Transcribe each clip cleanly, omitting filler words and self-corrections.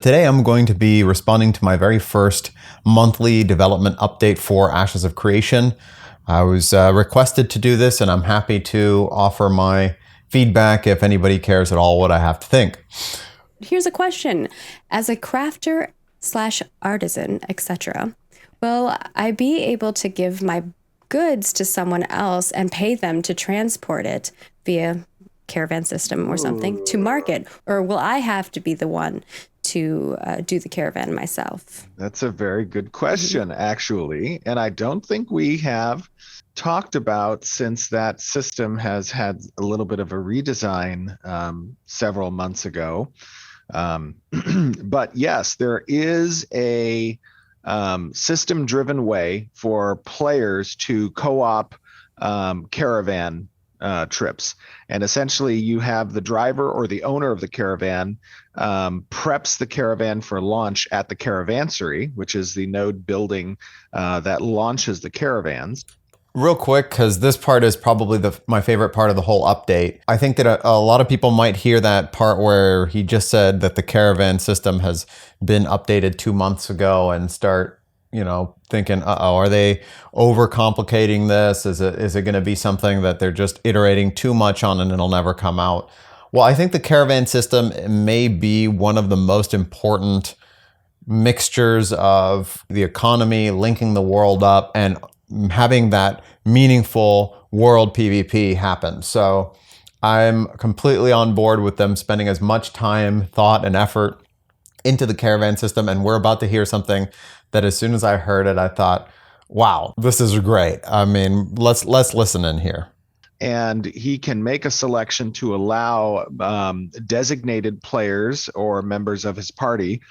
Today, I'm going to be responding to my very first monthly development update for Ashes of Creation. I was requested to do this, and I'm happy to offer my feedback if anybody cares at all what I have to think. Here's a question. As a crafter slash artisan, etc., will I be able to give my goods to someone else and pay them to transport it via Caravan System or something to market? Or will I have to be the one to do the caravan myself? That's a very good question, actually. And I don't think we have talked about, since that system has had a little bit of a redesign several months ago. But yes, there is a system-driven way for players to co-op caravan trips. And essentially, you have the driver or the owner of the caravan preps the caravan for launch at the caravansary, which is the node building that launches the caravans. Real quick, because this part is probably my favorite part of the whole update. I think that a lot of people might hear that part where he just said that the caravan system has been updated 2 months ago and start thinking, uh-oh, are they overcomplicating this? Is it going to be something that they're just iterating too much on and it'll never come out? Well, I think the caravan system may be one of the most important mixtures of the economy, linking the world up, and having that meaningful world PvP happen. So I'm completely on board with them spending as much time, thought, and effort into the caravan system. And we're about to hear something that as soon as I heard it, I thought, wow, this is great. I mean, let's listen in here. And he can make a selection to allow designated players or members of his party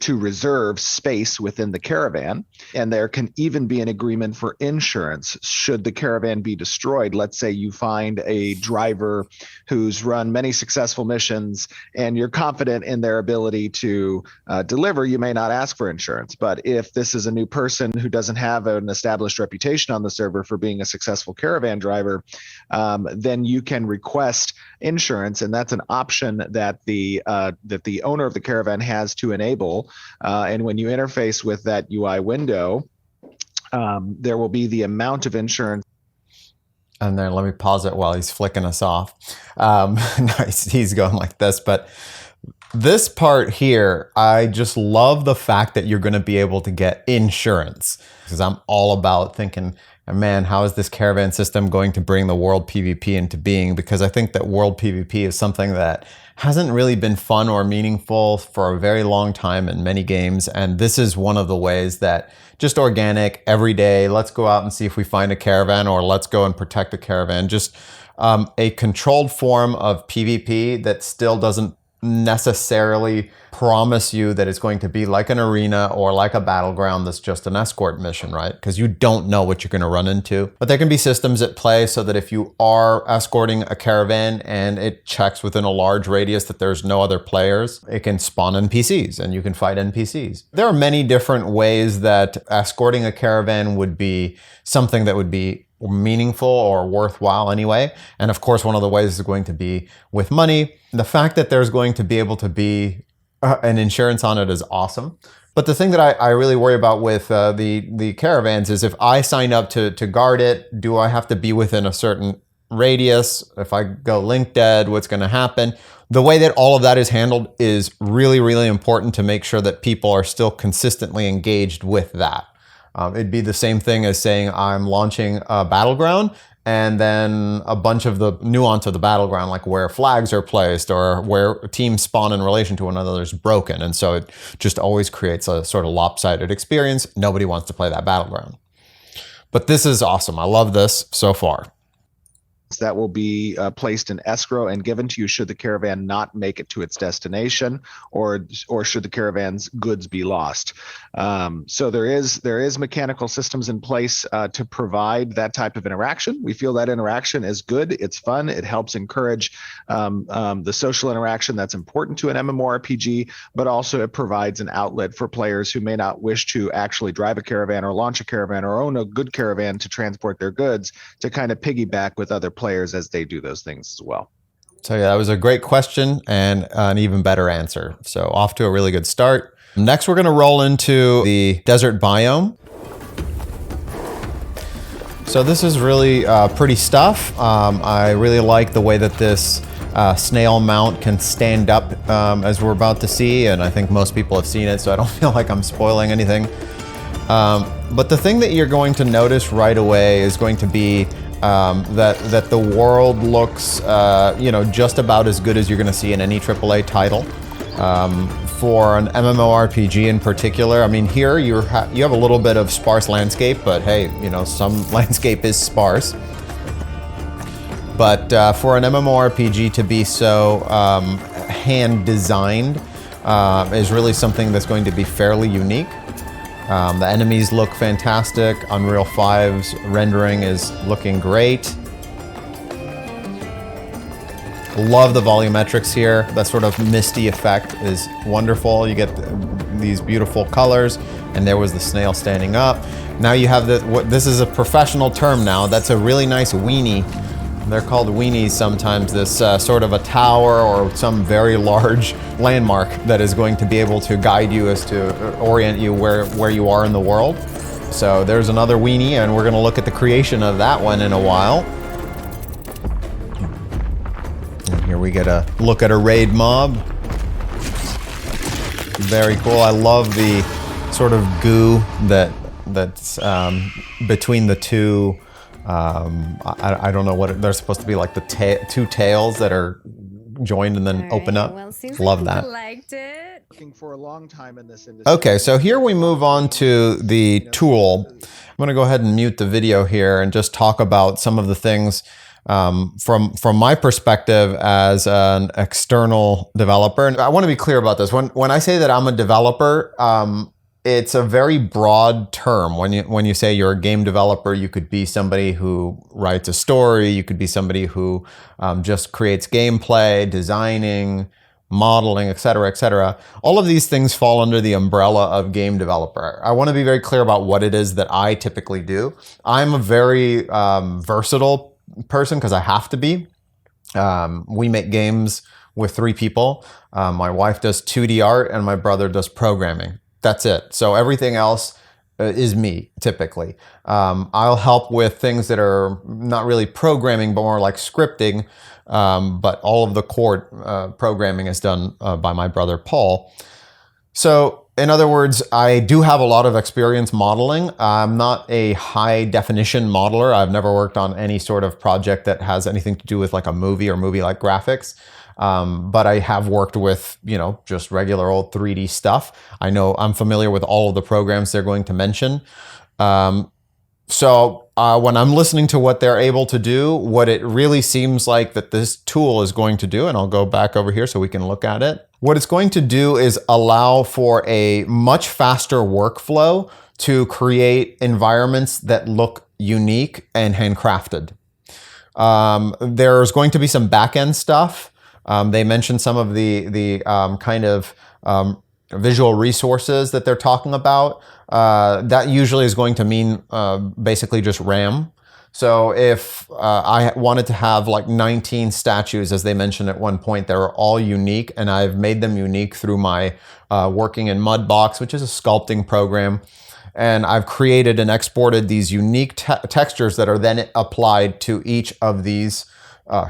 to reserve space within the caravan. And there can even be an agreement for insurance should the caravan be destroyed. Let's say you find a driver who's run many successful missions and you're confident in their ability to deliver. You may not ask for insurance. But if this is a new person who doesn't have an established reputation on the server for being a successful caravan driver, then you can request insurance, and that's an option that the owner of the caravan has to enable. And when you interface with that UI window, there will be the amount of insurance. And then let me pause it while he's flicking us off. He's going like this, but this part here, I just love the fact that you're going to be able to get insurance, because I'm all about thinking, man, how is this caravan system going to bring the world PvP into being? Because I think that world PvP is something that hasn't really been fun or meaningful for a very long time in many games. And this is one of the ways that just organic, every day, let's go out and see if we find a caravan, or let's go and protect the caravan. Just a controlled form of PvP that still doesn't necessarily promise you that it's going to be like an arena or like a battleground that's just an escort mission, right? Because you don't know what you're going to run into. But there can be systems at play so that if you are escorting a caravan and it checks within a large radius that there's no other players, it can spawn NPCs and you can fight NPCs. There are many different ways that escorting a caravan would be something that would be meaningful or worthwhile anyway. And of course, one of the ways is going to be with money. The fact that there's going to be able to be an insurance on it is awesome. But the thing that I really worry about with the caravans is if I sign up to guard it, do I have to be within a certain radius? If I go link dead, what's going to happen? The way that all of that is handled is really, really important to make sure that people are still consistently engaged with that. It'd be the same thing as saying I'm launching a battleground and then a bunch of the nuance of the battleground, like where flags are placed or where teams spawn in relation to one another, is broken. And so it just always creates a sort of lopsided experience. Nobody wants to play that battleground. But this is awesome. I love this so far. That will be placed in escrow and given to you should the caravan not make it to its destination, or should the caravan's goods be lost. So there is mechanical systems in place to provide that type of interaction. We feel that interaction is good. It's fun. It helps encourage the social interaction that's important to an MMORPG, but also it provides an outlet for players who may not wish to actually drive a caravan or launch a caravan or own a good caravan to transport their goods, to kind of piggyback with other players as they do those things as well. So yeah, that was a great question and an even better answer. So off to a really good start. Next, we're going to roll into the desert biome. So this is really pretty stuff. I really like the way that this snail mount can stand up as we're about to see, and I think most people have seen it, so I don't feel like I'm spoiling anything. But the thing that you're going to notice right away is going to be that the world looks just about as good as you're going to see in any AAA title. For an MMORPG in particular, I mean, here you have a little bit of sparse landscape, but hey, some landscape is sparse. But for an MMORPG to be so hand designed is really something that's going to be fairly unique. The enemies look fantastic. Unreal 5's rendering is looking great. Love the volumetrics here. That sort of misty effect is wonderful. You get these beautiful colors, and there was the snail standing up. Now you have this is a professional term now. That's a really nice weenie. They're called weenies sometimes. This sort of a tower or some very large landmark that is going to be able to guide you as to orient you where you are in the world. So there's another weenie, and we're going to look at the creation of that one in a while. Here we get a look at a raid mob. Very cool. I love the sort of goo that's between the two. I don't know what they're supposed to be, like the two tails that are joined and then open up. Well, seems love like that. Liked it. Working for a long time in this industry. Okay, so here we move on to the tool. I'm going to go ahead and mute the video here and just talk about some of the things from my perspective as an external developer. And I want to be clear about this. When I say that I'm a developer, it's a very broad term. When you say you're a game developer, you could be somebody who writes a story. You could be somebody who just creates gameplay, designing, modeling, et cetera, et cetera. All of these things fall under the umbrella of game developer. I want to be very clear about what it is that I typically do. I'm a very versatile person because I have to be. We make games with 3 people. My wife does 2D art and my brother does programming. That's it. So everything else is me, typically. I'll help with things that are not really programming, but more like scripting. But all of the core programming is done by my brother, Paul. So in other words, I do have a lot of experience modeling. I'm not a high definition modeler. I've never worked on any sort of project that has anything to do with like a movie or movie-like graphics. But I have worked with, just regular old 3D stuff. I know I'm familiar with all of the programs they're going to mention. So when I'm listening to what they're able to do, what it really seems like that this tool is going to do, and I'll go back over here so we can look at it. What it's going to do is allow for a much faster workflow to create environments that look unique and handcrafted. There's going to be some back-end stuff. They mentioned some of the kind of visual resources that they're talking about. That usually is going to mean basically just RAM. So if I wanted to have like 19 statues, as they mentioned at one point, they were all unique, and I've made them unique through my working in Mudbox, which is a sculpting program. And I've created and exported these unique textures that are then applied to each of these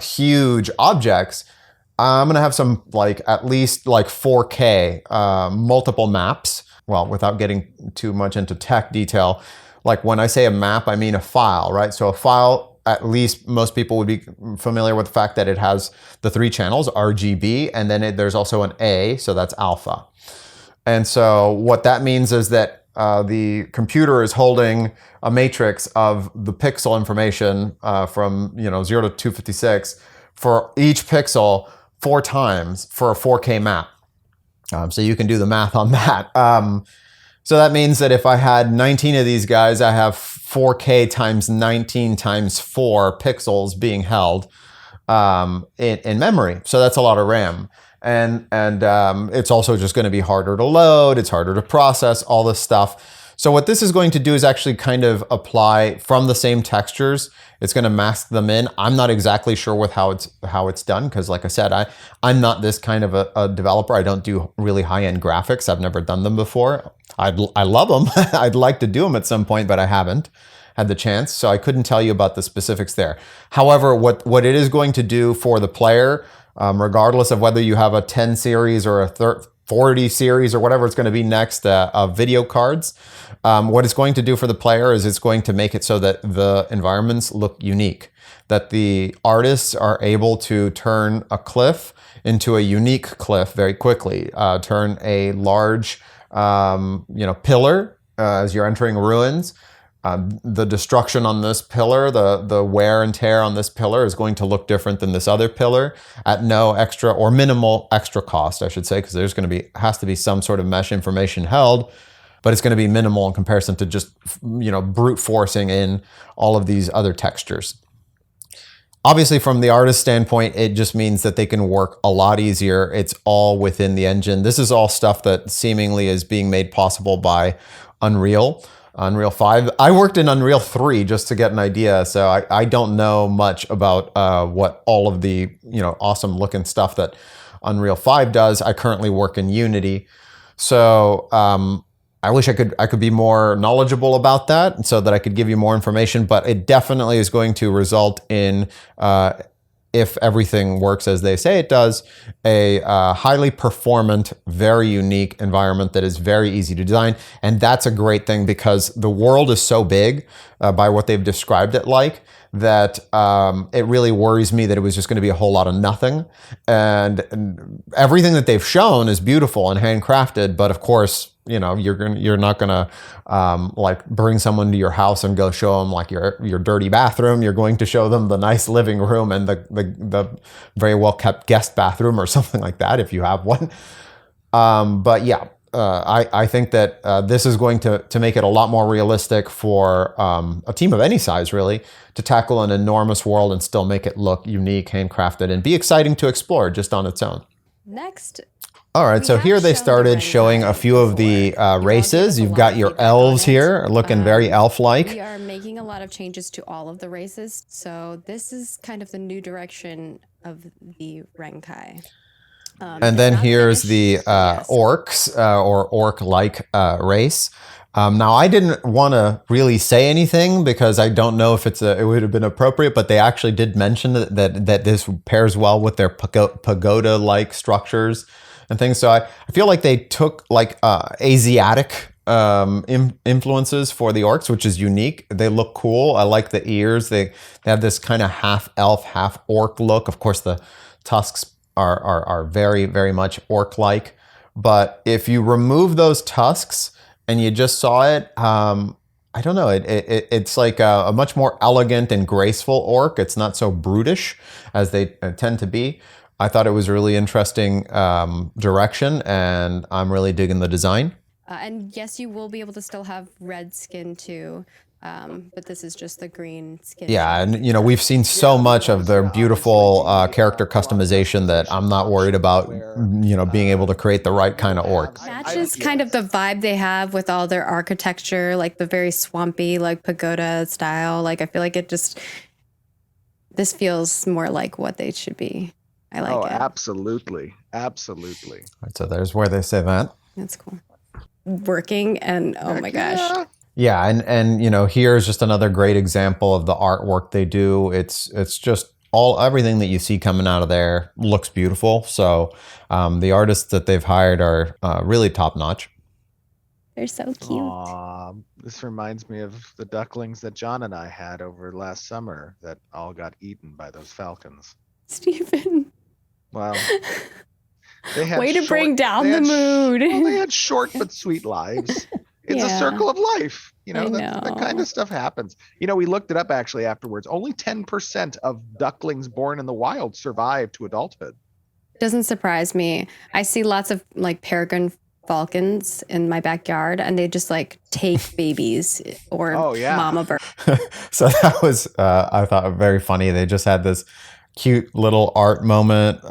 huge objects. I'm gonna have some at least 4K multiple maps. Well, without getting too much into tech detail, like when I say a map, I mean a file, right? So a file, at least most people would be familiar with the fact that it has the 3 channels, RGB, and then there's also an A, so that's alpha. And so what that means is that the computer is holding a matrix of the pixel information from 0 to 256 for each pixel 4 times for a 4K map. So you can do the math on that. So that means that if I had 19 of these guys, I have 4K times 19 times 4 pixels being held in memory. So that's a lot of RAM. And it's also just going to be harder to load. It's harder to process all this stuff. So what this is going to do is actually kind of apply from the same textures. It's going to mask them in. I'm not exactly sure with how it's done because, like I said, I'm not this kind of a developer. I don't do really high-end graphics. I've never done them before. I love them. I'd like to do them at some point, but I haven't had the chance, so I couldn't tell you about the specifics there. However, what it is going to do for the player, regardless of whether you have a 10 series or a 40 series or whatever it's going to be next, of video cards, what it's going to do for the player is it's going to make it so that the environments look unique, that the artists are able to turn a cliff into a unique cliff very quickly, turn a large pillar as you're entering ruins. The destruction on this pillar, the wear and tear on this pillar is going to look different than this other pillar at no extra or minimal extra cost, I should say, because there's going to has to be some sort of mesh information held, but it's going to be minimal in comparison to just, brute forcing in all of these other textures. Obviously, from the artist standpoint, it just means that they can work a lot easier. It's all within the engine. This is all stuff that seemingly is being made possible by Unreal 5. I worked in Unreal 3 just to get an idea, so I don't know much about what all of the awesome looking stuff that Unreal 5 does. I currently work in Unity, so I wish I could be more knowledgeable about that so that I could give you more information. But it definitely is going to result in, if everything works as they say it does, a highly performant, very unique environment that is very easy to design. And that's a great thing because the world is so big by what they've described it like, that it really worries me that it was just going to be a whole lot of nothing. And everything that they've shown is beautiful and handcrafted, but of course, you're not gonna bring someone to your house and go show them like your dirty bathroom. You're going to show them the nice living room and the very well kept guest bathroom or something like that if you have one. But yeah, I think that this is going to make it a lot more realistic for a team of any size, really, to tackle an enormous world and still make it look unique, handcrafted, and be exciting to explore just on its own. Next. All right, so here they started showing a few of the races. You've got your elves here, looking very elf-like. We are making a lot of changes to all of the races, so this is kind of the new direction of the Renkai. And then here's the orcs, or orc-like race. Now, I didn't want to really say anything because I don't know if it would have been appropriate, but they actually did mention that this pairs well with their pagoda-like structures and things. So I feel like they took Asiatic influences for the orcs, which is unique. They look cool. I like the ears. They have this kind of half elf, half orc look. Of course, the tusks are very, very much orc-like. But if you remove those tusks and you just saw it, I don't know. It's like a much more elegant and graceful orc. It's not so brutish as they tend to be. I thought it was a really interesting direction, and I'm really digging the design. And yes, you will be able to still have red skin too, but this is just the green skin. Yeah, and we've seen so much of their beautiful character customization that I'm not worried about being able to create the right kind of orc. Matches kind of the vibe they have with all their architecture, like the very swampy, like pagoda style. Like I feel like this feels more like what they should be. I like it. Absolutely. Absolutely. Right, so there's where they say that. That's cool. Working and oh my gosh. Yeah, and here's just another great example of the artwork they do. It's just everything that you see coming out of there looks beautiful. So the artists that they've hired are really top notch. They're so cute. Aww, this reminds me of the ducklings that John and I had over last summer that all got eaten by those falcons. Stephen. Well, they had way to bring down the mood. They had short but sweet lives. It's a circle of life. That kind of stuff happens. We looked it up actually afterwards. Only 10% of ducklings born in the wild survive to adulthood. Doesn't surprise me. I see lots of peregrine falcons in my backyard, and they just take babies or mama bird. So that was, I thought, very funny. They just had this cute little art moment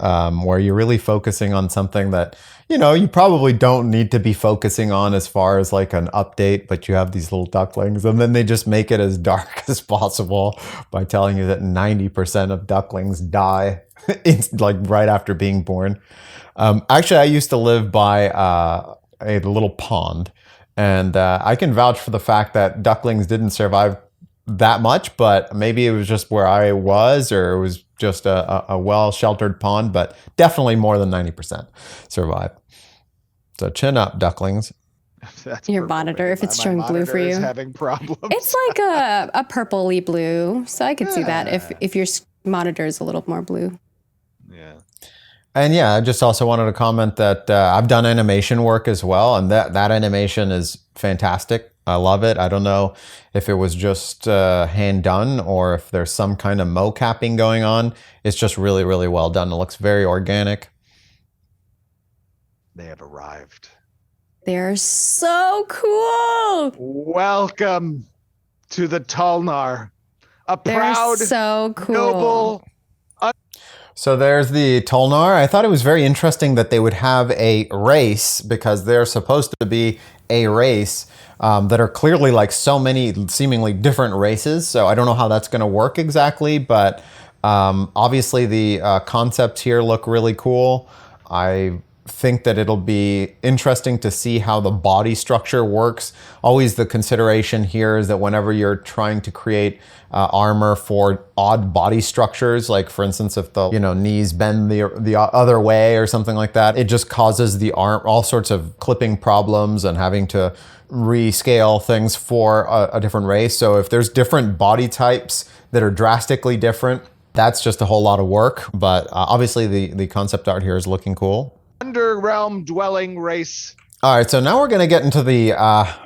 where you're really focusing on something that, you probably don't need to be focusing on as far as like an update, but you have these little ducklings and then they just make it as dark as possible by telling you that 90% of ducklings die like right after being born. Actually, I used to live by a little pond, and I can vouch for the fact that ducklings didn't survive that much, but maybe it was just where I was, or it was just a well-sheltered pond, but definitely more than 90% survived. So chin up, ducklings. That's Your purple, monitor, baby. if it's My showing blue monitor for is you. having problems. It's like a purpley blue, so I could see that Yeah. if your monitor is a little more blue. Yeah. And yeah, I just also wanted to comment that I've done animation work as well, and that animation is fantastic. I love it. I don't know if it was just hand done or if there's some kind of mocapping going on. It's just really, really well done. It looks very organic. They have arrived. They're so cool. Welcome to the Talnar, a They're proud, so cool. noble. So there's the Tolnar. I thought it was very interesting that they would have a race, because they're supposed to be a race that are clearly like so many seemingly different races. So I don't know how that's going to work exactly, but obviously the concepts here look really cool. I think that it'll be interesting to see how the body structure works. Always the consideration here is that whenever you're trying to create armor for odd body structures, like for instance, if the knees bend the other way or something like that, it just causes the arm all sorts of clipping problems and having to rescale things for a different race. So if there's different body types that are drastically different, that's just a whole lot of work. But obviously the concept art here is looking cool. Underrealm dwelling race. All right, so now we're going to get into the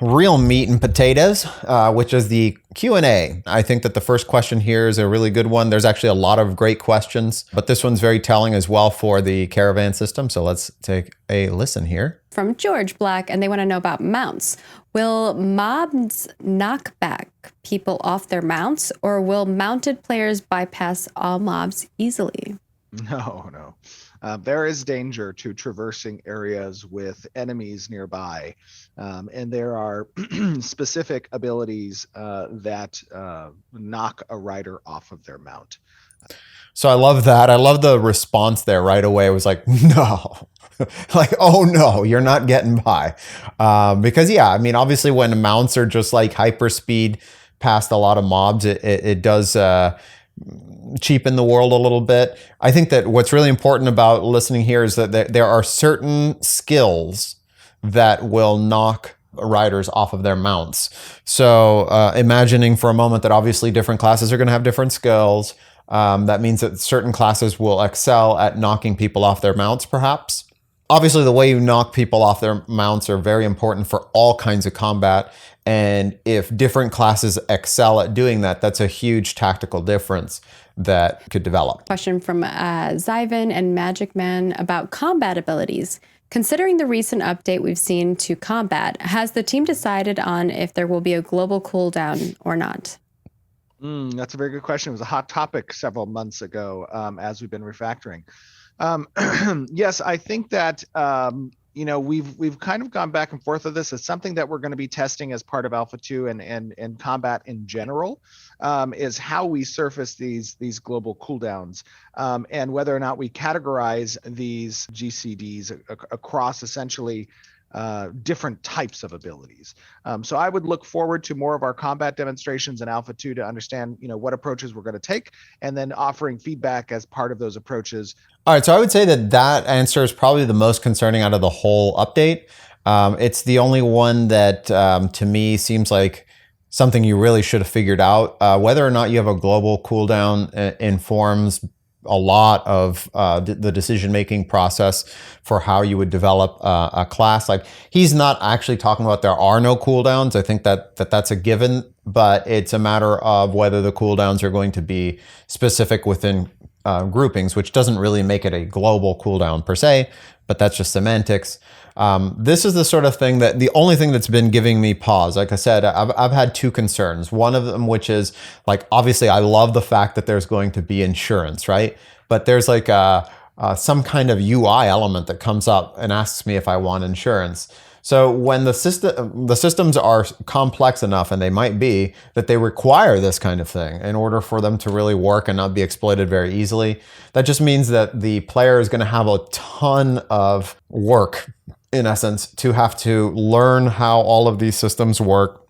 real meat and potatoes, which is the Q&A. I think that the first question here is a really good one. There's actually a lot of great questions, but this one's very telling as well for the Caravan system. So let's take a listen here. From George Black, and they want to know about mounts. Will mobs knock back people off their mounts, or will mounted players bypass all mobs easily? No. There is danger to traversing areas with enemies nearby. And there are specific abilities that knock a rider off of their mount. So I love that. I love the response there right away. It was like, no, like, oh no, you're not getting by. Because yeah, I mean, obviously when mounts are just like hyperspeed past a lot of mobs, it does cheapen the world a little bit. I think that what's really important about listening here is that there are certain skills that will knock riders off of their mounts. So imagining for a moment that obviously different classes are going to have different skills. That means that certain classes will excel at knocking people off their mounts, perhaps. Obviously, the way you knock people off their mounts are very important for all kinds of combat. And if different classes excel at doing that, that's a huge tactical difference that could develop. Question from Zyvan and Magic Man about combat abilities. Considering the recent update we've seen to combat, has the team decided on if there will be a global cooldown or not? That's a very good question. It was a hot topic several months ago as we've been refactoring. Yes, I think that we've kind of gone back and forth with this. It's something that we're going to be testing as part of Alpha 2 and combat in general, is how we surface these global cooldowns, and whether or not we categorize these GCDs across essentially different types of abilities. So I would look forward to more of our combat demonstrations in Alpha 2 to understand, what approaches we're going to take, and then offering feedback as part of those approaches. All right, so I would say that answer is probably the most concerning out of the whole update. It's the only one that to me seems like something you really should have figured out. Whether or not you have a global cooldown informs a lot of the decision-making process for how you would develop a class. Like, he's not actually talking about there are no cooldowns. I think that's a given, but it's a matter of whether the cooldowns are going to be specific within groupings, which doesn't really make it a global cooldown per se, but that's just semantics. This is the sort of thing that the only thing that's been giving me pause. Like I said, I've had two concerns. One of them, which is like, obviously I love the fact that there's going to be insurance, right? But there's like some kind of UI element that comes up and asks me if I want insurance. So when the systems are complex enough, and they might be, that they require this kind of thing in order for them to really work and not be exploited very easily, that just means that the player is going to have a ton of work, in essence, to have to learn how all of these systems work,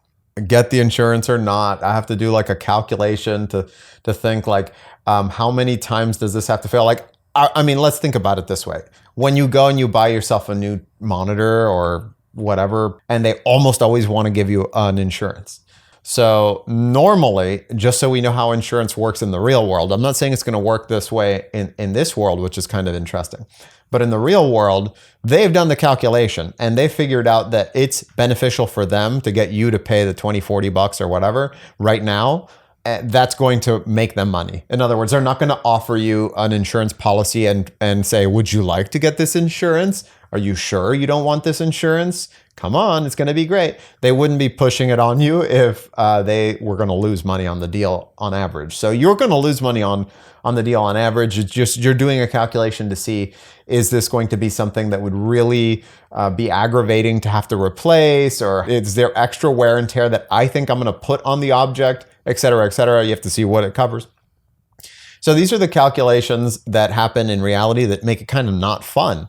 get the insurance or not. I have to do like a calculation to think like, how many times does this have to fail? Like, I mean, let's think about it this way. When you go and you buy yourself a new monitor or whatever, and they almost always want to give you an insurance. So normally, just so we know how insurance works in the real world, I'm not saying it's going to work this way in this world, which is kind of interesting. But in the real world, they've done the calculation and they figured out that it's beneficial for them to get you to pay the 20, 40 bucks or whatever right now. That's going to make them money. In other words, they're not going to offer you an insurance policy and say, would you like to get this insurance? Are you sure you don't want this insurance? Come on, it's going to be great. They wouldn't be pushing it on you if they were going to lose money on the deal on average. So you're going to lose money on the deal on average. It's just you're doing a calculation to see, is this going to be something that would really be aggravating to have to replace, or is there extra wear and tear that I think I'm going to put on the object, et cetera, et cetera. You have to see what it covers. So these are the calculations that happen in reality that make it kind of not fun.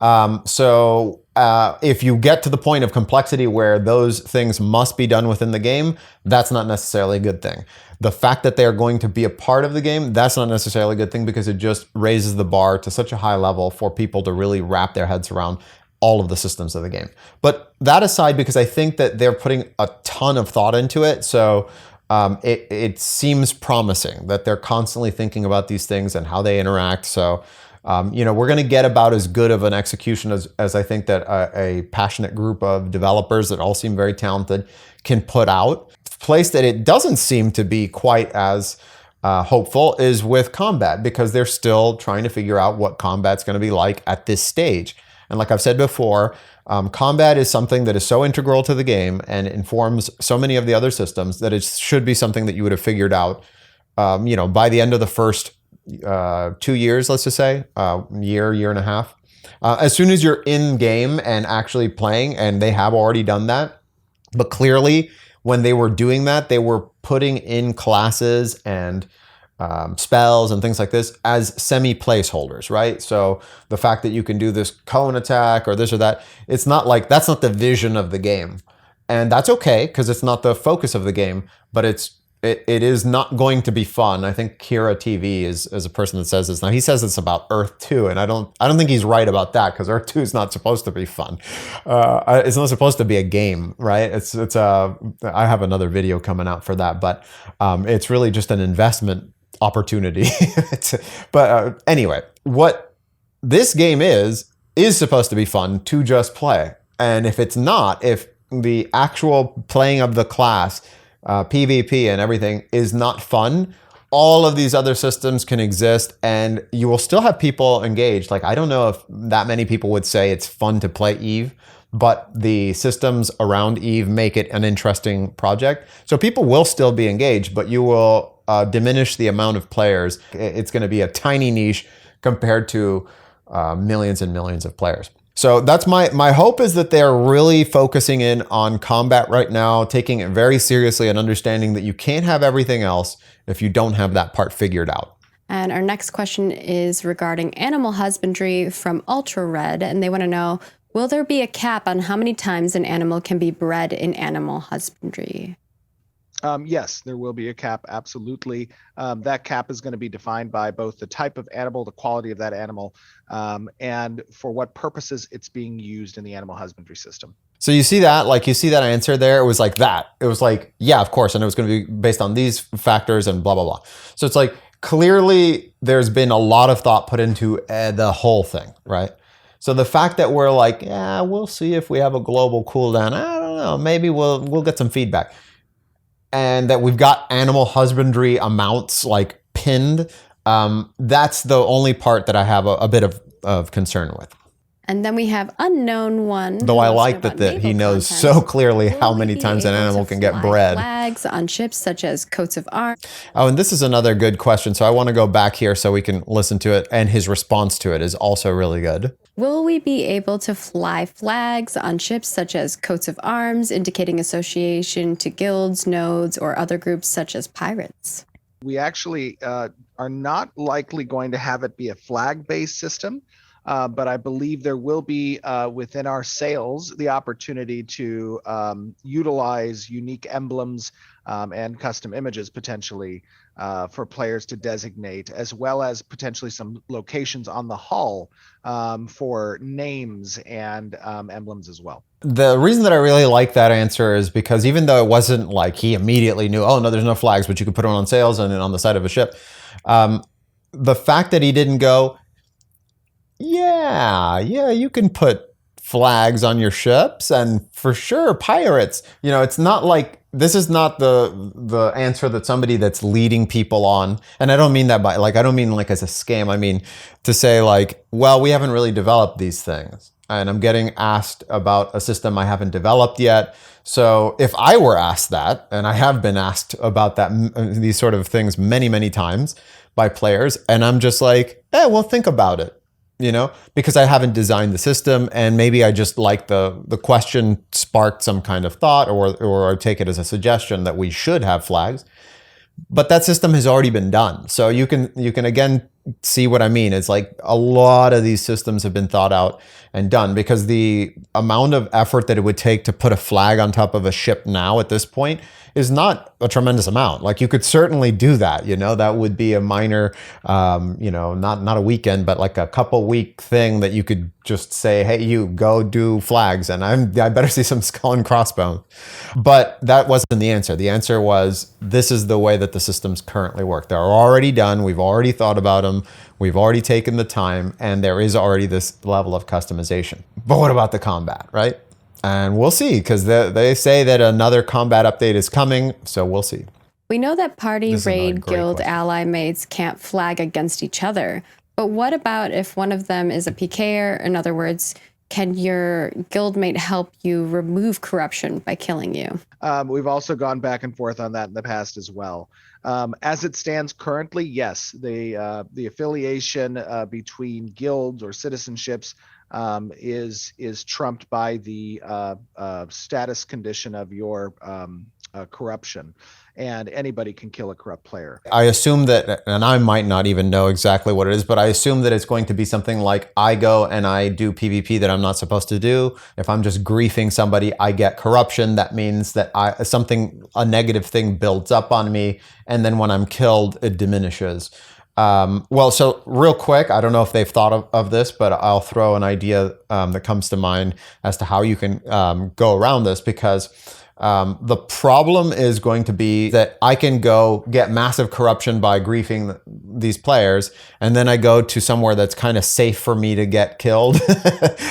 If you get to the point of complexity where those things must be done within the game, that's not necessarily a good thing. The fact that they're going to be a part of the game, that's not necessarily a good thing, because it just raises the bar to such a high level for people to really wrap their heads around all of the systems of the game. But that aside, because I think that they're putting a ton of thought into it, so it seems promising that they're constantly thinking about these things and how they interact. So we're going to get about as good of an execution as I think that a passionate group of developers that all seem very talented can put out. The place that it doesn't seem to be quite as hopeful is with combat, because they're still trying to figure out what combat's going to be like at this stage. And like I've said before, combat is something that is so integral to the game and informs so many of the other systems that it should be something that you would have figured out, by the end of the first 2 years, let's just say, year and a half. As soon as you're in game and actually playing, and they have already done that. But clearly, when they were doing that, they were putting in classes and spells and things like this as semi-placeholders, right? So the fact that you can do this cone attack or this or that, it's not like, that's not the vision of the game. And that's okay, because it's not the focus of the game, but it is not going to be fun. I think Kira TV is a person that says this. Now he says it's about Earth 2, and I don't think he's right about that, because Earth 2 is not supposed to be fun. It's not supposed to be a game, right? I have another video coming out for that, but it's really just an investment opportunity. But anyway, what this game is supposed to be fun to just play. And if it's not, if the actual playing of the class, PvP and everything is not fun, all of these other systems can exist and you will still have people engaged. Like, I don't know if that many people would say it's fun to play Eve, but the systems around Eve make it an interesting project. So people will still be engaged, but you will diminish the amount of players. It's going to be a tiny niche compared to millions and millions of players. So that's my hope, is that they're really focusing in on combat right now, taking it very seriously and understanding that you can't have everything else if you don't have that part figured out. And our next question is regarding animal husbandry from Ultra Red, and they want to know, will there be a cap on how many times an animal can be bred in animal husbandry? Yes, there will be a cap. Absolutely. That cap is going to be defined by both the type of animal, the quality of that animal, and for what purposes it's being used in the animal husbandry system. So you see that answer there? It was like that. It was like, yeah, of course. And it was going to be based on these factors and blah, blah, blah. So it's like, clearly there's been a lot of thought put into the whole thing, right? So the fact that we're like, yeah, we'll see if we have a global cooldown. I don't know. Maybe we'll get some feedback. And that we've got animal husbandry amounts like pinned. That's the only part that I have a bit of concern with. And then we have unknown one. Though I like that he knows so clearly how many times an animal can get bred. Flags on ships such as coats of arms. Oh, and this is another good question. So I want to go back here so we can listen to it. And his response to it is also really good. Will we be able to fly flags on ships such as coats of arms, indicating association to guilds, nodes, or other groups such as pirates? We actually are not likely going to have it be a flag-based system. But I believe there will be within our sails the opportunity to utilize unique emblems and custom images potentially for players to designate, as well as potentially some locations on the hull for names and emblems as well. The reason that I really like that answer is because even though it wasn't like he immediately knew, oh no, there's no flags, but you could put one on sails and on the side of a ship. The fact that he didn't go, yeah, you can put flags on your ships, and for sure, pirates. You know, it's not like, this is not the answer that somebody that's leading people on, and I don't mean that by, like, I don't mean like as a scam. I mean to say like, well, we haven't really developed these things, and I'm getting asked about a system I haven't developed yet. So if I were asked that, and I have been asked about that, these sort of things many, many times by players, and I'm just like, well, think about it. You know, because I haven't designed the system, and maybe I just like the question sparked some kind of thought, or I take it as a suggestion that we should have flags. But that system has already been done. So you can again see what I mean. It's like a lot of these systems have been thought out and done, because the amount of effort that it would take to put a flag on top of a ship now at this point is not a tremendous amount. Like, you could certainly do that, you know, that would be a minor, you know, not a weekend, but like a couple week thing that you could just say, hey, you go do flags, and I better see some skull and crossbones. But that wasn't the answer. The answer was, this is the way that the systems currently work. They're already done. We've already thought about them. We've already taken the time, and there is already this level of customization. But what about the combat, right? And we'll see, because they say that another combat update is coming, so we'll see. We know that party, raid, guild, ally mates can't flag against each other. But what about if one of them is a PKer? In other words, can your guildmate help you remove corruption by killing you? We've also gone back and forth on that in the past as well. As it stands currently, yes, the affiliation between guilds or citizenships is trumped by the status condition of your corruption, and anybody can kill a corrupt player. I assume that, and I might not even know exactly what it is, but I assume that it's going to be something like, I go and I do PvP that I'm not supposed to do. If I'm just griefing somebody, I get corruption. That means that a negative thing builds up on me, and then when I'm killed, it diminishes. Well, so real quick, I don't know if they've thought of this, but I'll throw an idea that comes to mind as to how you can go around this, because the problem is going to be that I can go get massive corruption by griefing these players, and then I go to somewhere that's kind of safe for me to get killed.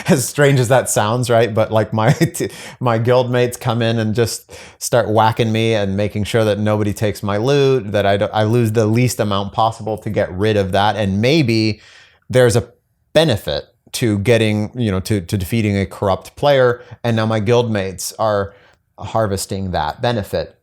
As strange as that sounds, right? But like my guildmates come in and just start whacking me and making sure that nobody takes my loot, that I lose the least amount possible to get rid of that. And maybe there's a benefit to getting, you know, to defeating a corrupt player, and now my guildmates are harvesting that benefit.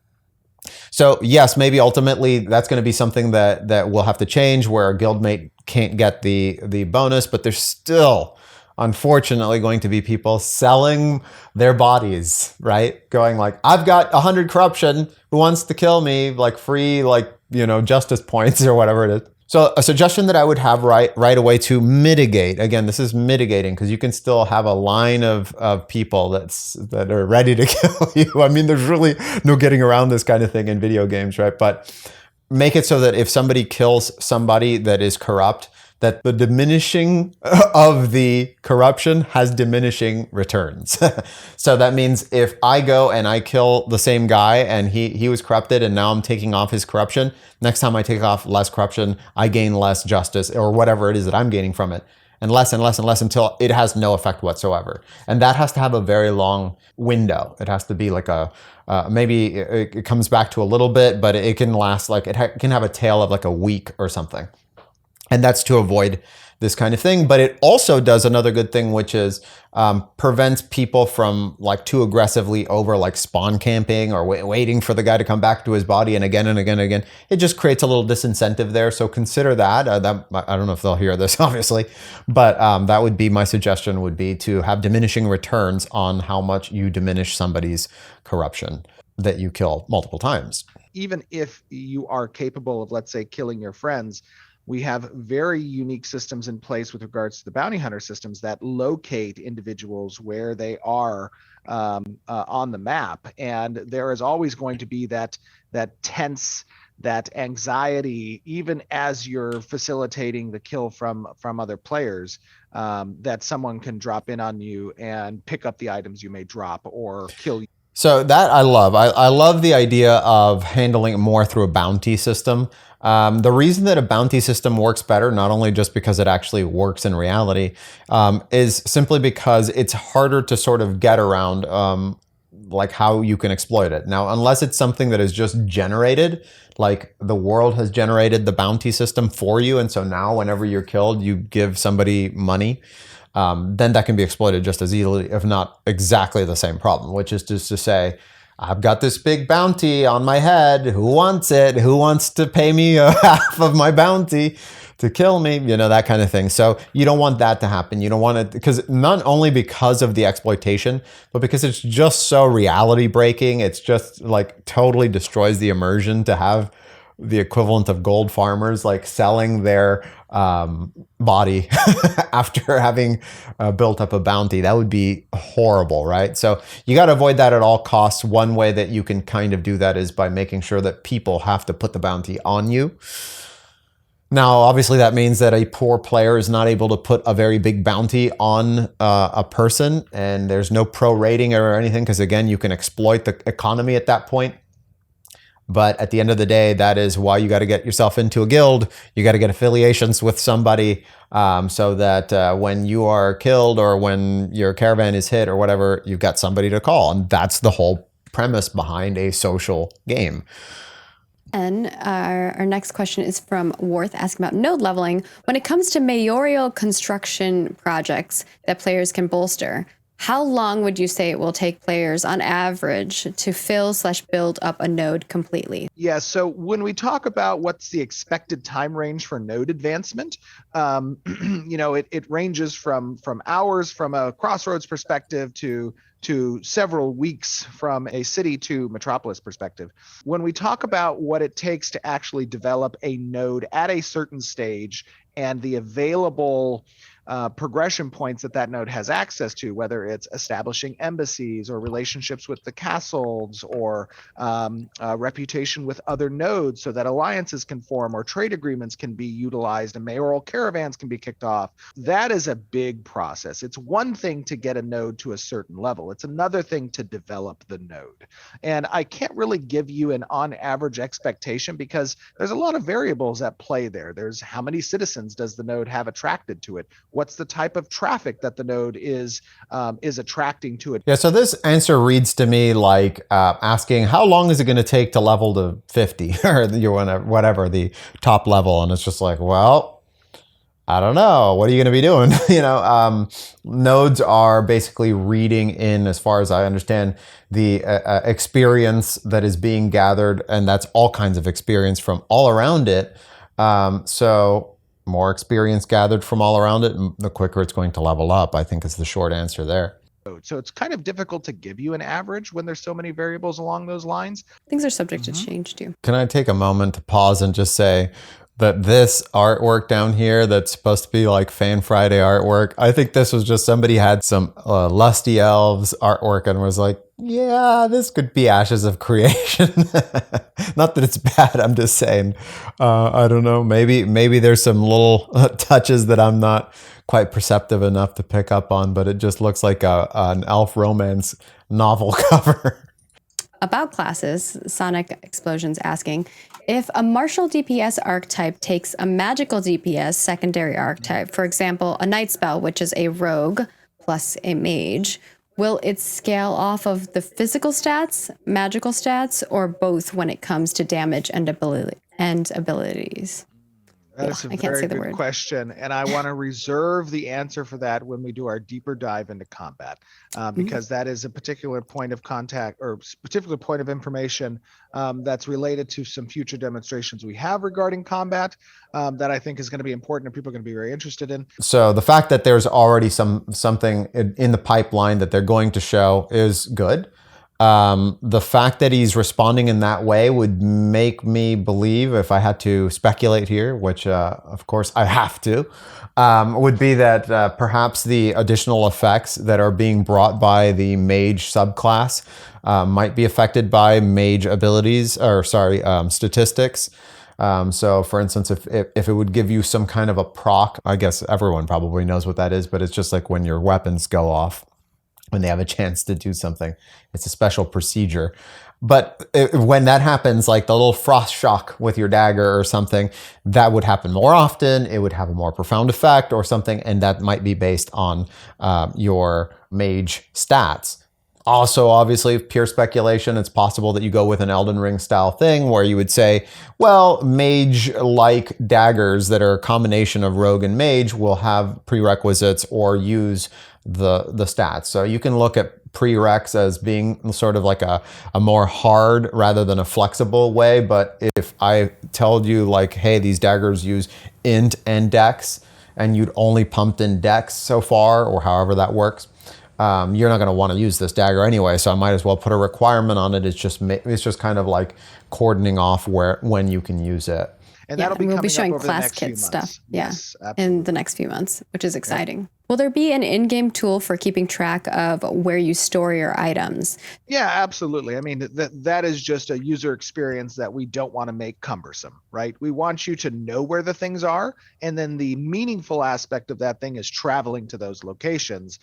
So yes, maybe ultimately that's going to be something that will have to change, where a guildmate can't get the bonus, but there's still, unfortunately, going to be people selling their bodies, right? Going like, I've got 100 corruption, who wants to kill me? Like free, like, you know, justice points or whatever it is. So a suggestion that I would have right away to mitigate, again, this is mitigating, because you can still have a line of people that are ready to kill you. I mean, there's really no getting around this kind of thing in video games, right? But make it so that if somebody kills somebody that is corrupt, that the diminishing of the corruption has diminishing returns. So that means if I go and I kill the same guy and he was corrupted, and now I'm taking off his corruption, next time I take off less corruption, I gain less justice, or whatever it is that I'm gaining from it, and less and less and less, until it has no effect whatsoever. And that has to have a very long window. It has to be like maybe it comes back to a little bit, but it can last like, can have a tail of like a week or something. And that's to avoid this kind of thing. But it also does another good thing, which is prevents people from like too aggressively over like spawn camping or waiting for the guy to come back to his body and again and again and again. It just creates a little disincentive there. So consider that. That I don't know if they'll hear this, obviously, but that would be my suggestion, would be to have diminishing returns on how much you diminish somebody's corruption that you kill multiple times. Even if you are capable of, let's say, killing your friends, we have very unique systems in place with regards to the bounty hunter systems that locate individuals where they are on the map. And there is always going to be that tense, that anxiety, even as you're facilitating the kill from other players, that someone can drop in on you and pick up the items you may drop or kill you. So that I love. I love the idea of handling it more through a bounty system. The reason that a bounty system works better, not only just because it actually works in reality, is simply because it's harder to sort of get around like how you can exploit it. Now, unless it's something that is just generated, like the world has generated the bounty system for you, and so now whenever you're killed, you give somebody money, then that can be exploited just as easily, if not exactly the same problem, which is just to say, I've got this big bounty on my head. Who wants it? Who wants to pay me half of my bounty to kill me? You know, that kind of thing. So you don't want that to happen. You don't want it, because not only because of the exploitation, but because it's just so reality breaking. It's just like totally destroys the immersion to have the equivalent of gold farmers like selling their body after having built up a bounty. That would be horrible, right? So you got to avoid that at all costs. One way that you can kind of do that is by making sure that people have to put the bounty on you. Now, obviously, that means that a poor player is not able to put a very big bounty on a person, and there's no pro rating or anything, because again, you can exploit the economy at that point. But at the end of the day, that is why you got to get yourself into a guild. You got to get affiliations with somebody so that when you are killed or when your caravan is hit or whatever, you've got somebody to call. And that's the whole premise behind a social game. And our next question is from Worth, asking about node leveling. When it comes to mayoral construction projects that players can bolster, how long would you say it will take players on average to fill/build up a node completely? Yeah, so when we talk about what's the expected time range for node advancement, it ranges from hours from a crossroads perspective to several weeks from a city to metropolis perspective. When we talk about what it takes to actually develop a node at a certain stage and the available progression points that node has access to, whether it's establishing embassies or relationships with the castles or reputation with other nodes so that alliances can form or trade agreements can be utilized and mayoral caravans can be kicked off. That is a big process. It's one thing to get a node to a certain level. It's another thing to develop the node. And I can't really give you an on average expectation because there's a lot of variables at play there. There's how many citizens does the node have attracted to it? What's the type of traffic that the node is attracting to it? Yeah, so this answer reads to me like asking, how long is it going to take to level to 50 or whatever the top level? And it's just like, well, I don't know. What are you going to be doing? Nodes are basically reading in, as far as I understand, the experience that is being gathered, and that's all kinds of experience from all around it. So more experience gathered from all around it, the quicker it's going to level up, I think is the short answer there. So it's kind of difficult to give you an average when there's so many variables along those lines. Things are subject to change too. Can I take a moment to pause and just say that this artwork down here that's supposed to be like Fan Friday artwork, I think this was just somebody had some Lusty Elves artwork and was like, yeah, this could be Ashes of Creation. Not that it's bad, I'm just saying. I don't know, maybe there's some little touches that I'm not quite perceptive enough to pick up on, but it just looks like an elf romance novel cover. About classes, Sonic Explosion's asking, if a martial DPS archetype takes a magical DPS secondary archetype, for example, a night spell, which is a rogue plus a mage, will it scale off of the physical stats, magical stats, or both when it comes to damage and abilities? That is a I can't very say the good word. question, and I want to reserve the answer for that when we do our deeper dive into combat, because that is a particular point of contact or particular point of information that's related to some future demonstrations we have regarding combat that I think is going to be important and people are going to be very interested in. So the fact that there's already something in the pipeline that they're going to show is good. The fact that he's responding in that way would make me believe, if I had to speculate here, which of course I have to, would be that perhaps the additional effects that are being brought by the mage subclass might be affected by mage abilities, or sorry, statistics. So for instance, if it would give you some kind of a proc, I guess everyone probably knows what that is, but it's just like when your weapons go off, when they have a chance to do something. It's a special procedure. But when that happens, like the little frost shock with your dagger or something, that would happen more often. It would have a more profound effect or something, and that might be based on your mage stats. Also, obviously, pure speculation, it's possible that you go with an Elden Ring style thing where you would say, well, mage-like daggers that are a combination of rogue and mage will have prerequisites or use the stats. So you can look at prereqs as being sort of like a more hard rather than a flexible way. But if I told you like, hey, these daggers use int and dex, and you'd only pumped in dex so far, or however that works, you're not going to want to use this dagger anyway, so I might as well put a requirement on it. It's just kind of like cordoning off when you can use it. And that'll be we'll coming be showing up over class the next few kit months. stuff. Yes, In the next few months, which is exciting. Will there be an in-game tool for keeping track of where you store your items? Yeah, absolutely. I mean, that is just a user experience that we don't want to make cumbersome, right? We want you to know where the things are. And then the meaningful aspect of that thing is traveling to those locations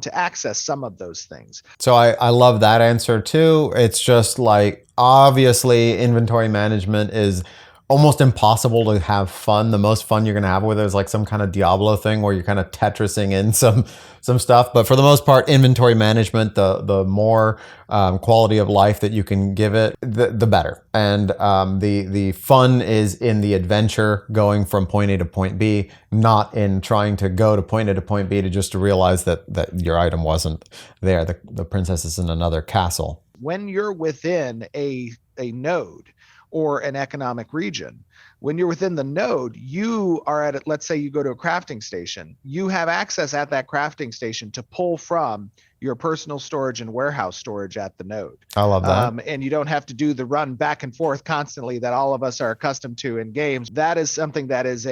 to access some of those things. So I love that answer too. It's just like, obviously, inventory management is almost impossible to have fun. The most fun you're going to have with it is like some kind of Diablo thing where you're kind of Tetrising in some stuff. But for the most part, inventory management, the more quality of life that you can give it, the better. And the fun is in the adventure going from point A to point B, not in trying to go to point A to point B to realize that your item wasn't there. The princess is in another castle. When you're within a node, or an economic region. When you're within the node, you are at it. Let's say you go to a crafting station. You have access at that crafting station to pull from your personal storage and warehouse storage at the node. I love that. And you don't have to do the run back and forth constantly that all of us are accustomed to in games. That is something that is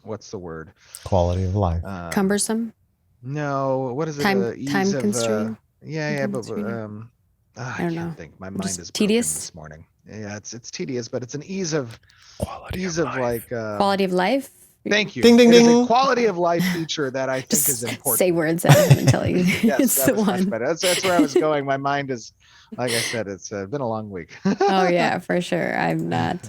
what's the word? Quality of life. Cumbersome? No, what is it? Time constraint? I don't know. Think my mind Just is tedious this morning. Yeah, it's tedious, but it's an ease of quality quality of life. Thank you. Ding ding it ding. Is a quality of life feature that I think is important. Say words at him until you. Yes, it's the one. That's where I was going. My mind is, like I said, it's been a long week. Oh yeah, for sure. I'm not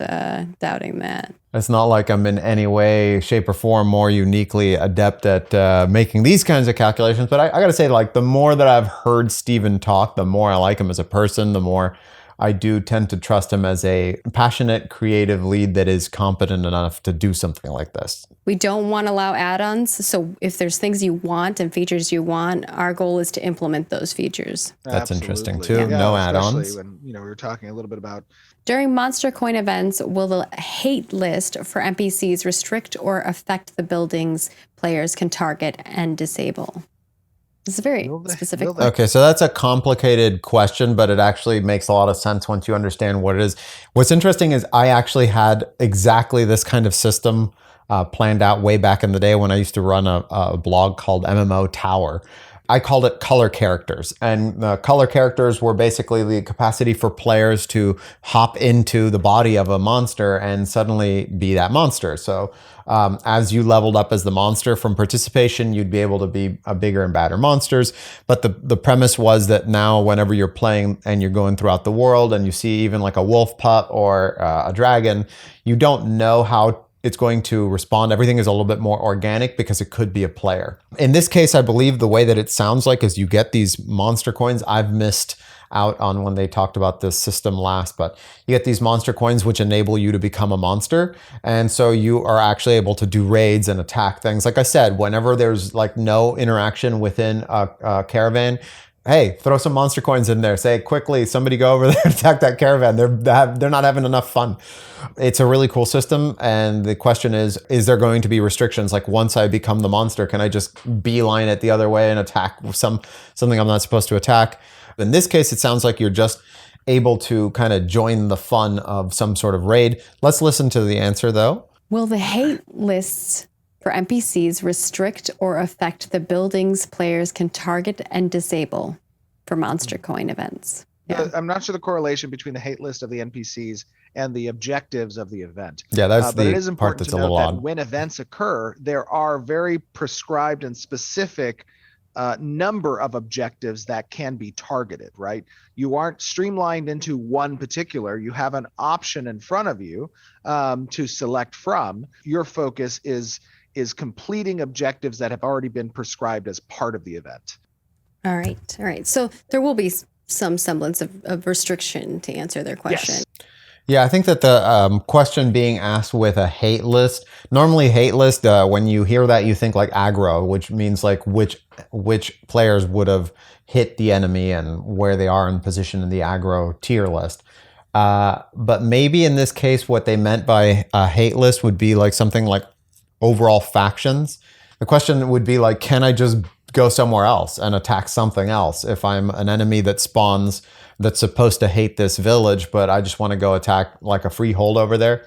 doubting that. It's not like I'm in any way, shape, or form more uniquely adept at making these kinds of calculations. But I got to say, like, the more that I've heard Steven talk, the more I like him as a person, the more I do tend to trust him as a passionate, creative lead that is competent enough to do something like this. We don't want to allow add-ons. So if there's things you want and features you want, our goal is to implement those features. That's Absolutely. interesting too. Yeah, No add-ons. When we were talking a little bit about During Monster Coin events, will the hate list for NPCs restrict or affect the buildings players can target and disable? This is a very specific. Okay, so that's a complicated question, but it actually makes a lot of sense once you understand what it is. What's interesting is I actually had exactly this kind of system planned out way back in the day when I used to run a blog called MMO Tower. I called it color characters, and the color characters were basically the capacity for players to hop into the body of a monster and suddenly be that monster. So as you leveled up as the monster from participation, you'd be able to be a bigger and badder monsters. But the premise was that now whenever you're playing and you're going throughout the world and you see even like a wolf pup or a dragon, you don't know how it's going to respond. Everything is a little bit more organic because it could be a player. In this case, I believe the way that it sounds like is you get these monster coins. I've missed out on when they talked about this system last, but you get these monster coins which enable you to become a monster. And so you are actually able to do raids and attack things. Like I said, whenever there's like no interaction within a caravan, hey, throw some monster coins in there. Say quickly, somebody go over there and attack that caravan. They're not having enough fun. It's a really cool system. And the question is there going to be restrictions? Like once I become the monster, can I just beeline it the other way and attack something I'm not supposed to attack? In this case, it sounds like you're just able to kind of join the fun of some sort of raid. Let's listen to the answer though. Will the hate lists for NPCs restrict or affect the buildings players can target and disable for monster coin events? Yeah. I'm not sure the correlation between the hate list of the NPCs and the objectives of the event. Yeah, that's but the it is part important that's to a note little that odd. when events occur, there are very prescribed and specific number of objectives that can be targeted, right? You aren't streamlined into one particular. You have an option in front of you to select from. Your focus is completing objectives that have already been prescribed as part of the event. All right. So there will be some semblance of restriction to answer their question. Yes. Yeah, I think that the question being asked with a hate list, normally hate list, when you hear that, you think like aggro, which means like which players would have hit the enemy and where they are in position in the aggro tier list. But maybe in this case, what they meant by a hate list would be like something like overall factions. The question would be like, can I just go somewhere else and attack something else if I'm an enemy that spawns that's supposed to hate this village, but I just want to go attack like a freehold over there?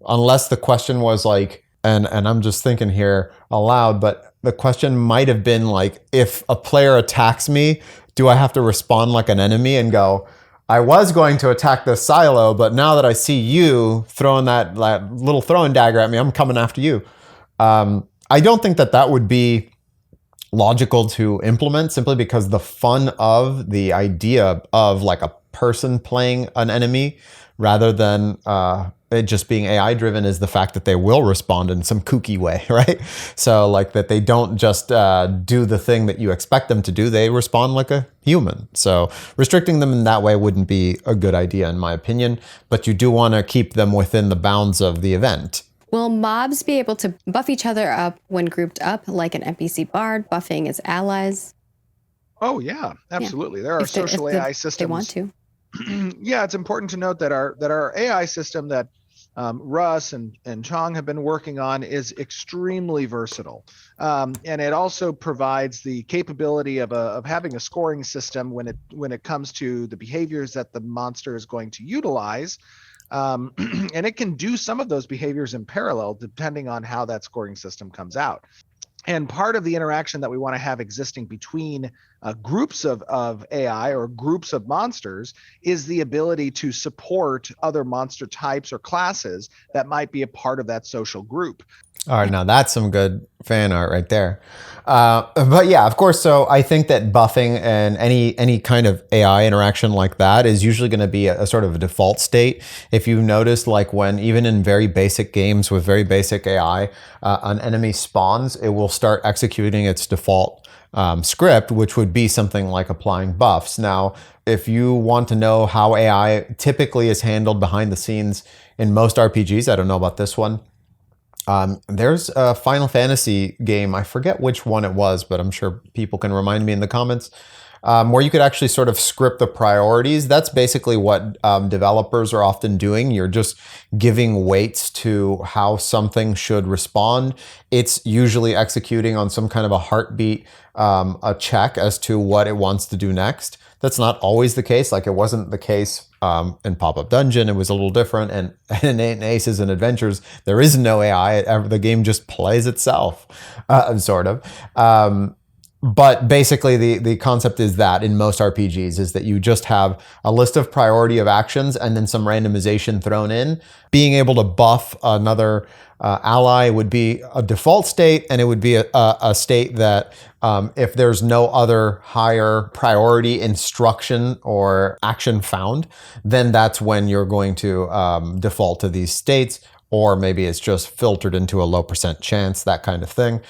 Unless the question was like, and I'm just thinking here aloud, but the question might have been like, if a player attacks me, do I have to respond like an enemy and go, I was going to attack this silo, but now that I see you throwing that little throwing dagger at me, I'm coming after you. I don't think that would be logical to implement, simply because the fun of the idea of like a person playing an enemy rather than it just being AI driven is the fact that they will respond in some kooky way, right? So like that they don't just do the thing that you expect them to do, they respond like a human. So restricting them in that way wouldn't be a good idea in my opinion, but you do want to keep them within the bounds of the event. Will mobs be able to buff each other up when grouped up, like an NPC bard buffing its allies? Oh yeah, absolutely. Yeah. There are social AI systems. They want to. Yeah, it's important to note that our AI system that Russ and Chong have been working on is extremely versatile, and it also provides the capability of having a scoring system when it comes to the behaviors that the monster is going to utilize. And it can do some of those behaviors in parallel depending on how that scoring system comes out. And part of the interaction that we want to have existing between groups of AI or groups of monsters is the ability to support other monster types or classes that might be a part of that social group. All right, now that's some good fan art right there. But yeah, of course. So I think that buffing and any kind of AI interaction like that is usually going to be a sort of a default state. If you notice, like when even in very basic games with very basic AI, an enemy spawns, it will start executing its default script, which would be something like applying buffs. Now, if you want to know how AI typically is handled behind the scenes in most RPGs, I don't know about this one. There's a Final Fantasy game, I forget which one it was, but I'm sure people can remind me in the comments, where you could actually sort of script the priorities. That's basically what developers are often doing. You're just giving weights to how something should respond. It's usually executing on some kind of a heartbeat, a check as to what it wants to do next. That's not always the case. Like it wasn't the case in Pop-Up Dungeon. It was a little different. And in Aces and Adventures, there is no AI. The game just plays itself, sort of. But basically, the concept is that in most RPGs is that you just have a list of priority of actions and then some randomization thrown in. Being able to buff another ally would be a default state, and it would be a state that if there's no other higher priority instruction or action found, then that's when you're going to default to these states, or maybe it's just filtered into a low % chance, that kind of thing.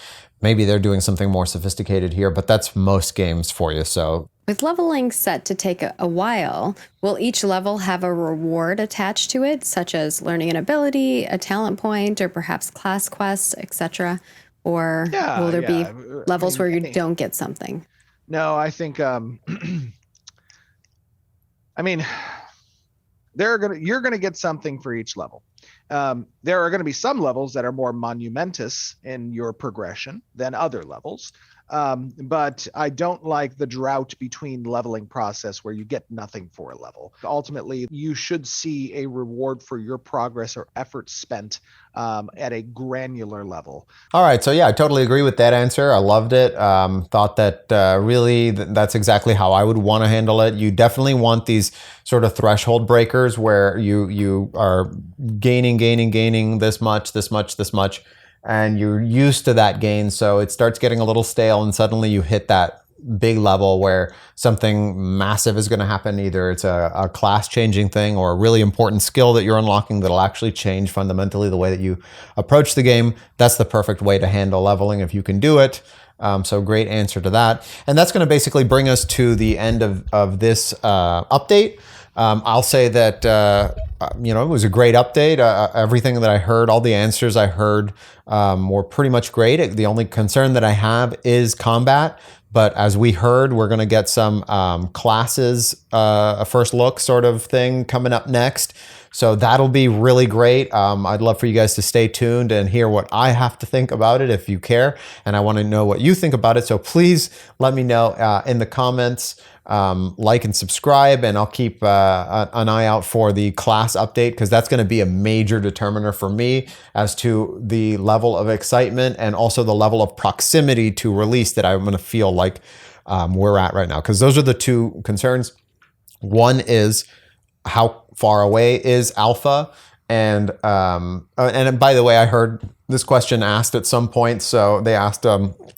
Maybe they're doing something more sophisticated here, but that's most games for you. So With leveling set to take a while, will each level have a reward attached to it, such as learning an ability, a talent point, or perhaps class quests, etc.? Or will Yeah, there be yeah. I levels mean, where you don't get something? no, I think I mean, you're gonna get something for each level. There are going to be some levels that are more monumentous in your progression than other levels. But I don't like the drought between leveling process where you get nothing for a level. Ultimately, you should see a reward for your progress or effort spent at a granular level. All right, so yeah, I totally agree with that answer. I loved it. Thought that really that's exactly how I would want to handle it. You definitely want these sort of threshold breakers where you are gaining this much, and you're used to that gain, so it starts getting a little stale, and suddenly you hit that big level where something massive is going to happen. Either it's a class changing thing or a really important skill that you're unlocking that'll actually change fundamentally the way that you approach the game. That's the perfect way to handle leveling if you can do it. So great answer to that. And that's going to basically bring us to the end of this update. I'll say that it was a great update. Everything that I heard, all the answers I heard were pretty much great. The only concern that I have is combat. But as we heard, we're going to get some classes, a first look sort of thing coming up next. So that'll be really great. I'd love for you guys to stay tuned and hear what I have to think about it if you care. And I want to know what you think about it. So please let me know in the comments. Like and subscribe, and I'll keep an eye out for the class update, because that's going to be a major determiner for me as to the level of excitement and also the level of proximity to release that I'm going to feel like we're at right now. Because those are the two concerns. One is how far away is alpha, and by the way, I heard this question asked at some point. So they asked,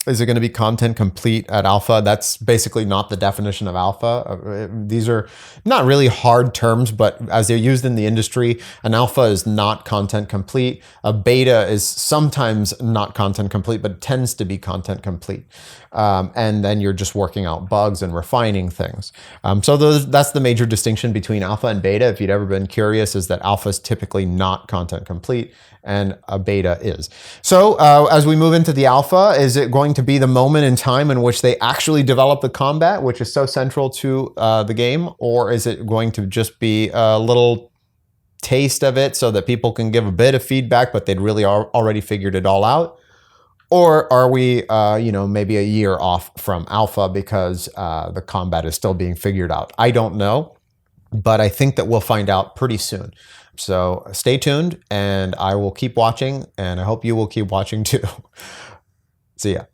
is it going to be content complete at alpha? That's basically not the definition of alpha. These are not really hard terms, but as they're used in the industry, an alpha is not content complete. A beta is sometimes not content complete, but tends to be content complete. And then you're just working out bugs and refining things. So that's the major distinction between alpha and beta. If you'd ever been curious, is that alpha is typically not content complete and a beta is. So as we move into the alpha, is it going to be the moment in time in which they actually develop the combat, which is so central to the game? Or is it going to just be a little taste of it so that people can give a bit of feedback, but they'd really already figured it all out? Or are we, maybe a year off from alpha because the combat is still being figured out? I don't know, but I think that we'll find out pretty soon. So stay tuned, and I will keep watching, and I hope you will keep watching too. See ya.